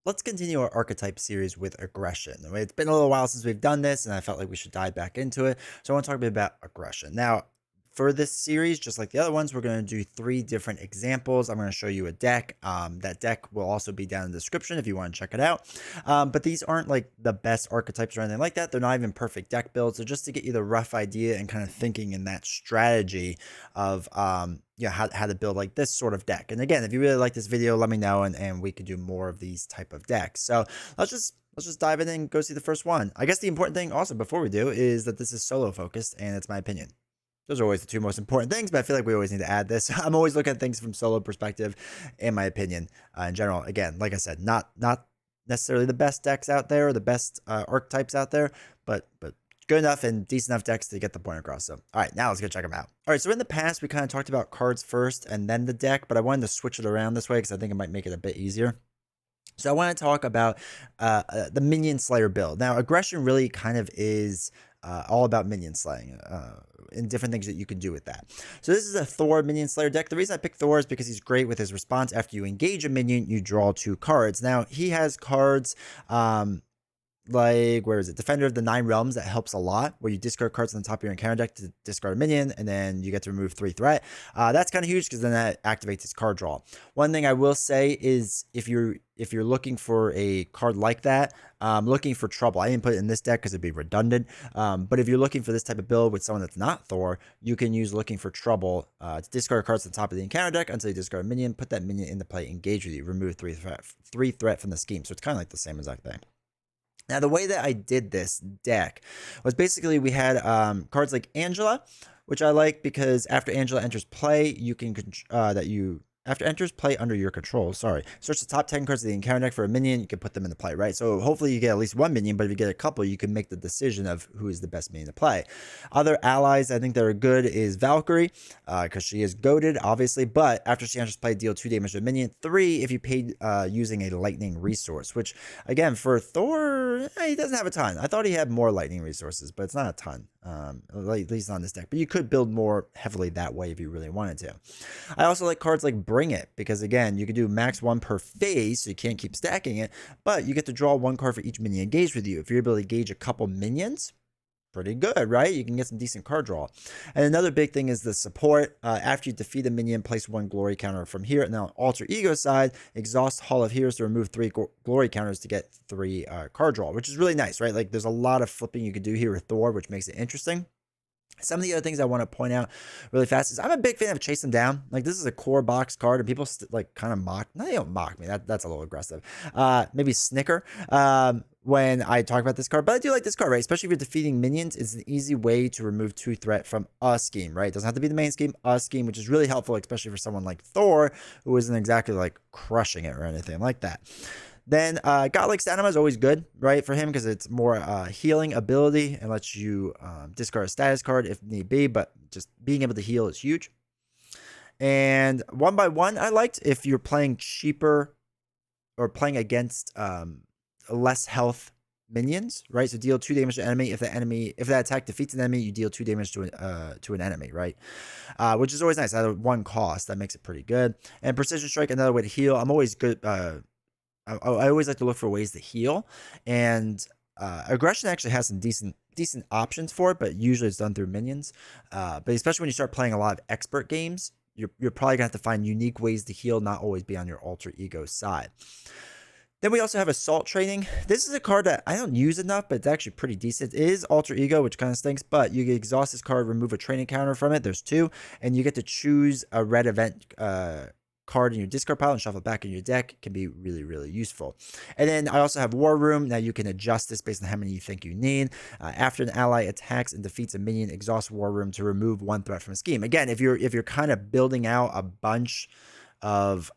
let's continue our archetype series with aggression. It's been a little while since we've done this, and I felt like we should dive back into it. So I want to talk a bit about aggression. Now, for this series, just like the other ones, we're going to do 3 different examples. I'm going to show you a deck. That deck will also be down in the description if you want to check it out. But these aren't like the best archetypes or anything like that. They're not even perfect deck builds. They're just to get you the rough idea and kind of thinking in that strategy of how to build like this sort of deck. And again, if you really like this video, let me know, and we could do more of these type of decks. So let's just dive in and go see the first one. I guess the important thing also before we do is that this is solo focused, and it's my opinion. Those are always the 2 most important things, but I feel like we always need to add this. I'm always looking at things from solo perspective, in my opinion. In general, again, like I said, not necessarily the best decks out there or the best archetypes out there, but good enough and decent enough decks to get the point across. So, all right, now let's go check them out. All right, so in the past, we kind of talked about cards first and then the deck, but I wanted to switch it around this way because I think it might make it a bit easier. So I want to talk about the Minion Slayer build. Now, aggression really kind of is all about minion slaying and different things that you can do with that. So this is a Thor Minion Slayer deck. The reason I picked Thor is because he's great with his response. After you engage a minion, you draw 2 cards. Now, he has cards like, where is it? Defender of the 9 Realms. That helps a lot, where you discard cards on the top of your encounter deck to discard a minion, and then you get to remove 3 threat. That's kind of huge because then that activates his card draw. One thing I will say is if you're looking for a card like that, looking for trouble. I didn't put it in this deck because it'd be redundant. But if you're looking for this type of build with someone that's not Thor, you can use looking for trouble to discard cards at the top of the encounter deck until you discard a minion, put that minion into play, engage with you, remove 3 threat from the scheme. So it's kind of like the same exact thing. Now, the way that I did this deck was basically we had cards like Angela, which I like because after Angela enters play, you can after enters play under your control, search the top 10 cards of the encounter deck for a minion, you can put them into play, right? So hopefully you get at least 1 minion, but if you get a couple, you can make the decision of who is the best minion to play. Other allies I think that are good is Valkyrie, because she is goated, obviously, but after she enters play, deal 2 damage to a minion, 3 if you paid using a lightning resource, which again, for Thor, he doesn't have a ton. I thought he had more lightning resources, but it's not a ton, at least on this deck. But you could build more heavily that way if you really wanted to. I also like cards like Bring It, because again, you can do max 1 per phase, so you can't keep stacking it, but you get to draw 1 card for each minion engaged with you. If you're able to engage a couple minions, pretty good, right? You can get some decent card draw. And another big thing is the support. After you defeat a minion, place 1 glory counter from here. And now on alter ego side, exhaust Hall of Heroes to remove 3 glory counters to get 3 card draw, which is really nice, right? Like there's a lot of flipping you could do here with Thor, which makes it interesting. Some of the other things I want to point out really fast is I'm a big fan of Chase Them Down. Like this is a core box card, and people like kind of mock. No, they don't mock me. That's a little aggressive. Maybe snicker when I talk about this card, but I do like this card, right? Especially if you're defeating minions, it's an easy way to remove 2 threat from a scheme, right? It doesn't have to be the main scheme, a scheme, which is really helpful, especially for someone like Thor, who isn't exactly like crushing it or anything like that. Then Godlike Stamina is always good, right, for him because it's more healing ability and lets you discard a status card if need be, but just being able to heal is huge. And 1 by 1 I liked if you're playing cheaper or playing against less health minions, right? So deal 2 damage to enemy. If that attack defeats an enemy, you deal 2 damage to an enemy, right? Which is always nice. At 1 cost, that makes it pretty good. And Precision Strike, another way to heal. I'm always good. I always like to look for ways to heal, and aggression actually has some decent options for it, but usually it's done through minions. But especially when you start playing a lot of expert games, you're probably gonna have to find unique ways to heal, not always be on your alter ego side. Then we also have Assault Training. This is a card that I don't use enough, but it's actually pretty decent. It is Alter Ego, which kind of stinks, but you can exhaust this card, remove a training counter from it. There's 2, and you get to choose a red event card in your discard pile and shuffle it back in your deck. Can be really, really useful. And then I also have War Room. Now you can adjust this based on how many you think you need. After an ally attacks and defeats a minion, exhaust War Room to remove 1 threat from a scheme. Again, if you're kind of building out a bunch of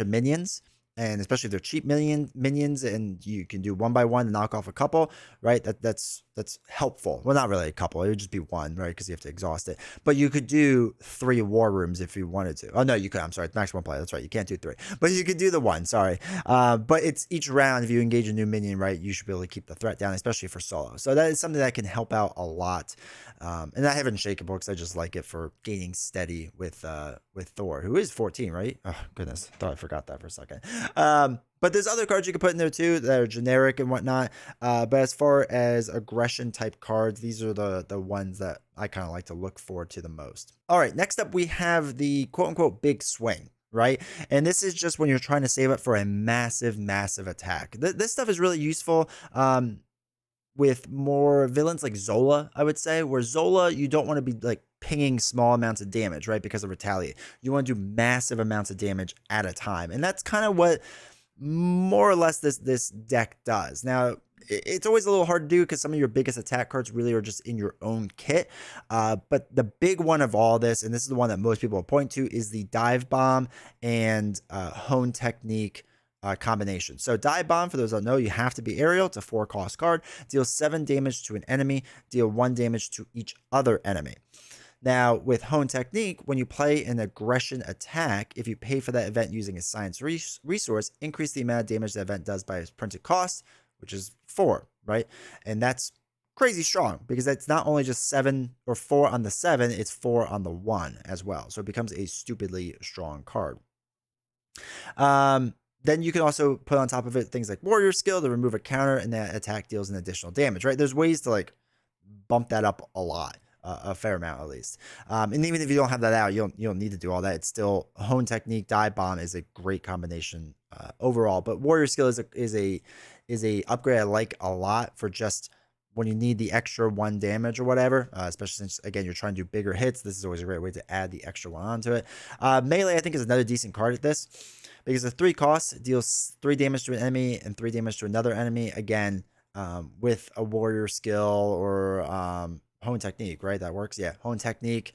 minions, and especially if they're cheap minions, and you can do 1 by 1 and knock off a couple, right? That's helpful. Well, not really a couple. It would just be 1, right? Because you have to exhaust it. But you could do 3 war rooms if you wanted to. Oh no, you could. I'm sorry, it's max 1 play. That's right. You can't do 3, but you could do the 1. Sorry. But it's each round. If you engage a new minion, right, you should be able to keep the threat down, especially for solo. So that is something that can help out a lot. And I haven't shaken because I just like it for gaining steady with Thor, who is 14, right? Oh goodness, thought I forgot that for a second. But But there's other cards you can put in there too that are generic and whatnot. But as far as aggression type cards, these are the ones that I kind of like to look forward to the most. All right, next up we have the quote unquote big swing, right? And this is just when you're trying to save up for a massive, massive attack. This stuff is really useful. With more villains like Zola, I would say, where Zola, you don't want to be like pinging small amounts of damage, right? Because of retaliate. You want to do massive amounts of damage at a time. And that's kind of what more or less this deck does. Now, it's always a little hard to do because some of your biggest attack cards really are just in your own kit. But the big one of all this, and this is the one that most people point to, is the Dive Bomb and Hone Technique combination. So Dive Bomb, for those that don't know, you have to be aerial. It's a 4-cost card. Deals 7 damage to an enemy. Deal 1 damage to each other enemy. Now, with Hone Technique, when you play an aggression attack, if you pay for that event using a science resource, increase the amount of damage the event does by its printed cost, which is 4, right? And that's crazy strong because it's not only just 7 or 4 on the 7, it's 4 on the 1 as well. So it becomes a stupidly strong card. Then you can also put on top of it things like Warrior Skill to remove a counter and that attack deals an additional damage, right? There's ways to like bump that up a lot, a fair amount at least. And even if you don't have that out, you don't need to do all that. It's still Hone Technique, Dive Bomb is a great combination overall. But Warrior Skill is a upgrade I like a lot for just when you need the extra 1 damage or whatever, especially since, again, you're trying to do bigger hits. This is always a great way to add the extra 1 onto it. Melee, I think, is another decent card at this because the 3 costs deals 3 damage to an enemy and 3 damage to another enemy. Again, with a Warrior Skill or Hone Technique, right? That works. Yeah, Hone Technique.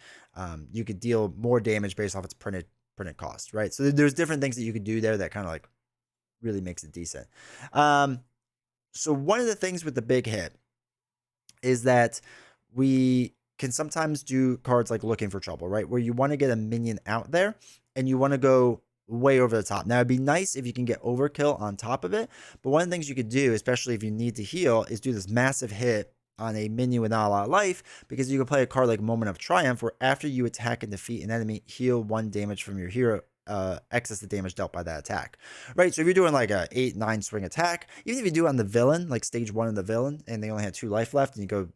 You could deal more damage based off its printed cost, right? So there's different things that you could do there that kind of like really makes it decent. So one of the things with the big hit is that we can sometimes do cards like Looking for Trouble, right? Where you want to get a minion out there and you want to go way over the top. Now, it'd be nice if you can get overkill on top of it, but one of the things you could do, especially if you need to heal, is do this massive hit on a minion with not a lot of life, because you can play a card like Moment of Triumph, where after you attack and defeat an enemy, heal 1 damage from your hero, excess the damage dealt by that attack, right? So if you're doing like a 8-9 swing attack, even if you do it on the villain, like stage 1 of the villain, and they only had 2 life left, and you go,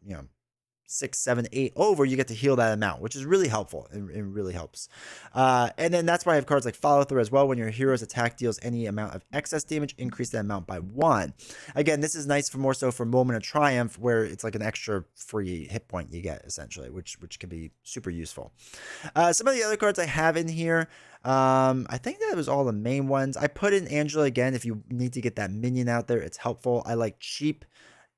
6, 7, 8 over, you get to heal that amount, which is really helpful. It really helps. And then that's why I have cards like Follow Through as well. When your hero's attack deals any amount of excess damage, increase that amount by 1. Again, this is nice for more so for Moment of Triumph, where it's like an extra free hit point you get, essentially, which can be super useful. Some of the other cards I have in here, I think that was all the main ones. I put in Angela again. If you need to get that minion out there, it's helpful. I like cheap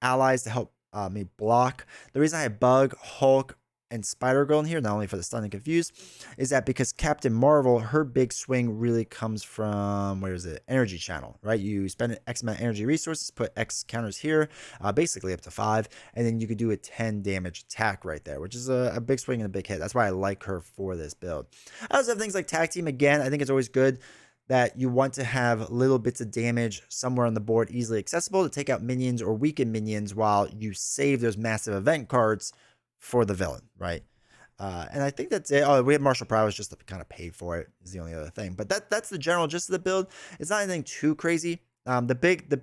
allies to help me block. The reason I have Bug, Hulk, and Spider-Girl in here, not only for the stun and confuse, is that because Captain Marvel, her big swing really comes from, where is it? Energy channel, right? You spend X amount of energy resources, put X counters here, basically up to 5, and then you could do a 10 damage attack right there, which is a big swing and a big hit. That's why I like her for this build. I also have things like Tag Team. Again, I think it's always good that you want to have little bits of damage somewhere on the board easily accessible to take out minions or weaken minions while you save those massive event cards for the villain, right? And I think that's it. Oh, we have Martial Prowess just to kind of pay for it is the only other thing. But that's the general gist of the build. It's not anything too crazy. The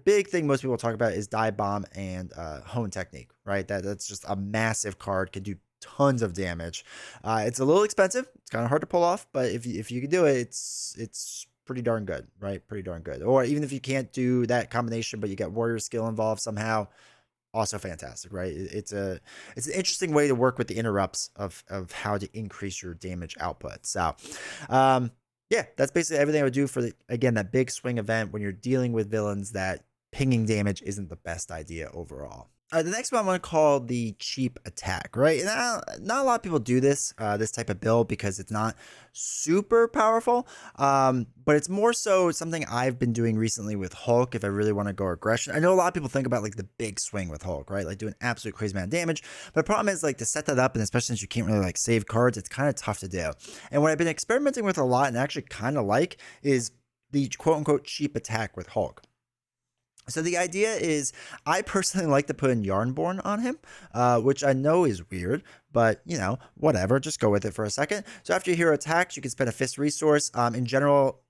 big thing most people talk about is Dive Bomb and Hone Technique, right? That's just a massive card, can do tons of damage. It's a little expensive. It's kind of hard to pull off, but if you can do it, it's pretty darn good, right? Pretty darn good. Or even if you can't do that combination, but you get Warrior Skill involved somehow, also fantastic, right? It's an interesting way to work with the interrupts of how to increase your damage output. So, yeah, that's basically everything I would do for again, that big swing event when you're dealing with villains that pinging damage isn't the best idea overall. The next one I want to call the cheap attack, right? And not a lot of people do this type of build because it's not super powerful, but it's more so something I've been doing recently with Hulk if I really want to go aggression. I know a lot of people think about like the big swing with Hulk, right? Like doing absolute crazy amount of damage, but the problem is like to set that up, and especially since you can't really like save cards, it's kind of tough to do. And what I've been experimenting with a lot and actually kind of like is the quote unquote cheap attack with Hulk. So the idea is, I personally like to put in Yarnborn on him, which I know is weird, but, whatever, just go with it for a second. So after your hero attacks, you can spend a fist resource. In general,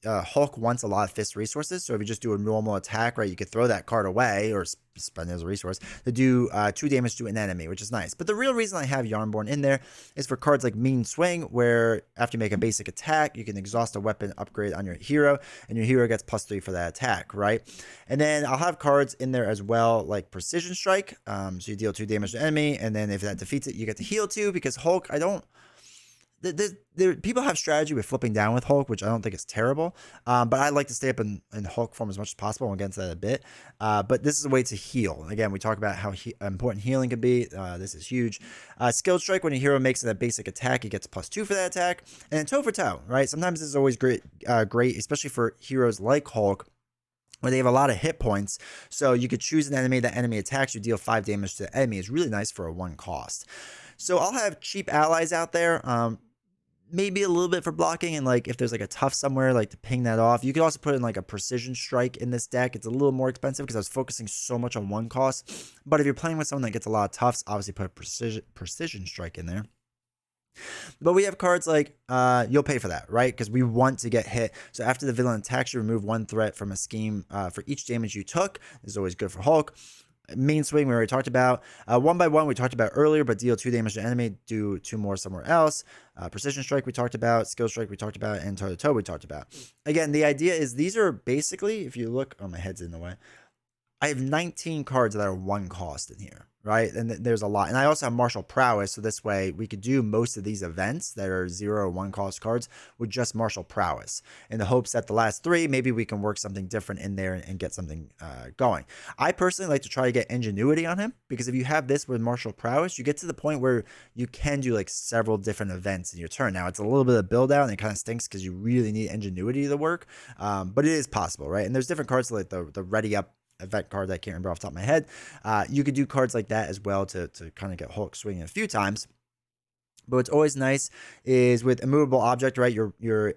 Hulk wants a lot of fist resources. So if you just do a normal attack, right, you could throw that card away or spend it as a resource to do 2 damage to an enemy, which is nice. But the real reason I have Yarnborn in there is for cards like Mean Swing, where after you make a basic attack, you can exhaust a weapon upgrade on your hero, and your hero gets +3 for that attack, right? And then I'll have cards in there as well, like Precision Strike. So you deal 2 damage to enemy, and then if that defeats it, you get to heal 2, because Hulk, I don't... people have strategy with flipping down with Hulk, which I don't think is terrible. But I like to stay up in Hulk form as much as possible. We'll get into that a bit. But this is a way to heal. Again, we talk about how important healing can be. This is huge. Skilled Strike, when your hero makes a basic attack, he gets +2 for that attack. And then toe for toe, right? Sometimes this is always great, especially for heroes like Hulk, where they have a lot of hit points. So you could choose an enemy. That enemy attacks, you deal 5 damage to the enemy. It's really nice for a 1 cost. So I'll have cheap allies out there. Maybe a little bit for blocking, and like if there's like a tough somewhere, like to ping that off. You could also put in like a Precision Strike in this deck. It's a little more expensive because I was focusing so much on 1 cost. But if you're playing with someone that gets a lot of toughs, obviously put a Precision Strike in there. But we have cards like you'll pay for that, right? Because we want to get hit. So after the villain attacks, you remove 1 threat from a scheme for each damage you took. This is always good for Hulk. Mean Swing, we already talked about. 1 by 1, we talked about earlier, but deal 2 damage to enemy, do 2 more somewhere else. Precision Strike, we talked about. Skill Strike, we talked about. And toe to toe, we talked about. Again, the idea is these are basically, if you look, oh, my head's in the way. I have 19 cards that are 1 cost in here, right? And there's a lot. And I also have Martial Prowess, so this way we could do most of these events that are 0 or 1 cost cards with just Martial Prowess, in the hopes that the last 3, maybe we can work something different in there and get something going. I personally like to try to get Ingenuity on him, because if you have this with Martial Prowess, you get to the point where you can do like several different events in your turn. Now, it's a little bit of build out, and it kind of stinks because you really need Ingenuity to work, but it is possible, right? And there's different cards like the Ready Up event card that I can't remember off the top of my head. You could do cards like that as well to kind of get Hulk swinging a few times. But what's always nice is with Immovable Object, right? You're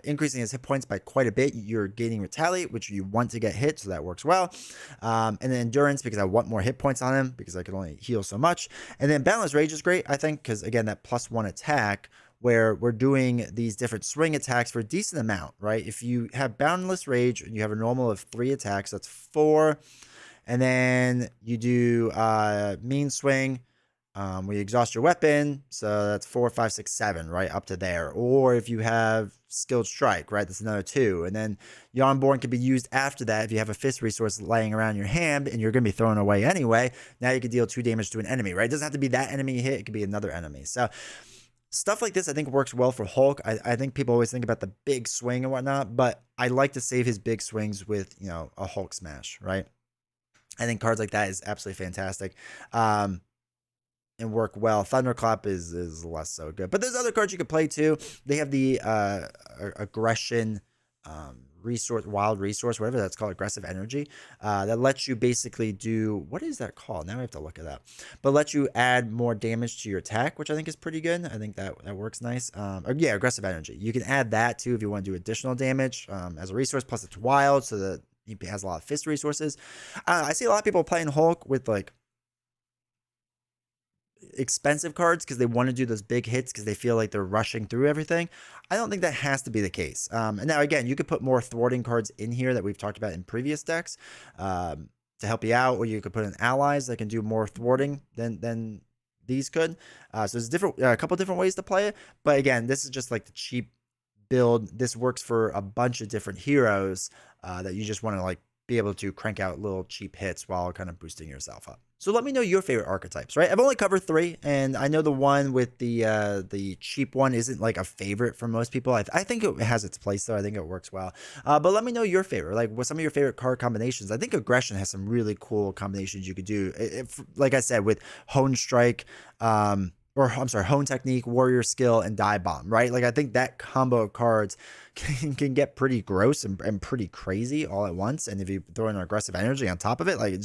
increasing his hit points by quite a bit. You're gaining Retaliate, which you want to get hit, so that works well. And then Endurance, because I want more hit points on him, because I can only heal so much. And then Boundless Rage is great, I think, because again, that +1 attack, where we're doing these different swing attacks for a decent amount, right? If you have Boundless Rage and you have a normal of 3 attacks, that's 4. And then you do Mean Swing, where you exhaust your weapon, so that's 4, 5, 6, 7, right? Up to there. Or if you have Skilled Strike, right? That's another 2. And then Yarnborn can be used after that if you have a fist resource laying around your hand and you're going to be throwing away anyway. Now you can deal 2 damage to an enemy, right? It doesn't have to be that enemy you hit. It could be another enemy. So stuff like this, I think, works well for Hulk. I think people always think about the big swing and whatnot, but I like to save his big swings with, you know, a Hulk smash, right? I think cards like that is absolutely fantastic. And work well. Thunderclap is less so good. But there's other cards you could play too. They have the aggression resource, wild resource, whatever that's called, aggressive energy, that lets you basically do, what is that called? Now I have to look it up. But lets you add more damage to your attack, which I think is pretty good. I think that works nice. Yeah, aggressive energy. You can add that too if you want to do additional damage as a resource. Plus it's wild, so that he has a lot of fist resources. I see a lot of people playing Hulk with like expensive cards because they want to do those big hits because they feel like they're rushing through everything. I don't think that has to be the case. And now again, you could put more thwarting cards in here that we've talked about in previous decks to help you out, or you could put in allies that can do more thwarting than these could. So there's a couple different ways to play it. But again, this is just like the cheap build. This works for a bunch of different heroes that you just want to like be able to crank out little cheap hits while kind of boosting yourself up. So let me know your favorite archetypes, right? I've only covered 3, and I know the one with the cheap one isn't like a favorite for most people. I think it has its place though. I think it works well. But let me know your favorite. Like, what some of your favorite card combinations? I think Aggression has some really cool combinations you could do. Like I said, with Hone Strike, Hone Technique, Warrior Skill, and Die Bomb, right? Like, I think that combo of cards can get pretty gross and pretty crazy all at once. And if you throw in aggressive energy on top of it, like,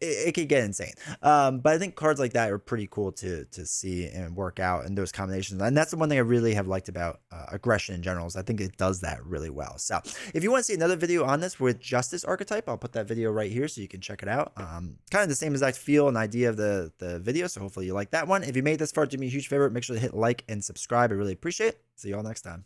it could get insane. But I think cards like that are pretty cool to see and work out in those combinations. And that's the one thing I really have liked about Aggression in general, is I think it does that really well. So if you want to see another video on this with Justice archetype, I'll put that video right here so you can check it out. Kind of the same exact feel and idea of the video. So hopefully you like that one. If you made this far, do me a huge favor. Make sure to hit like and subscribe. I really appreciate it. See you all next time.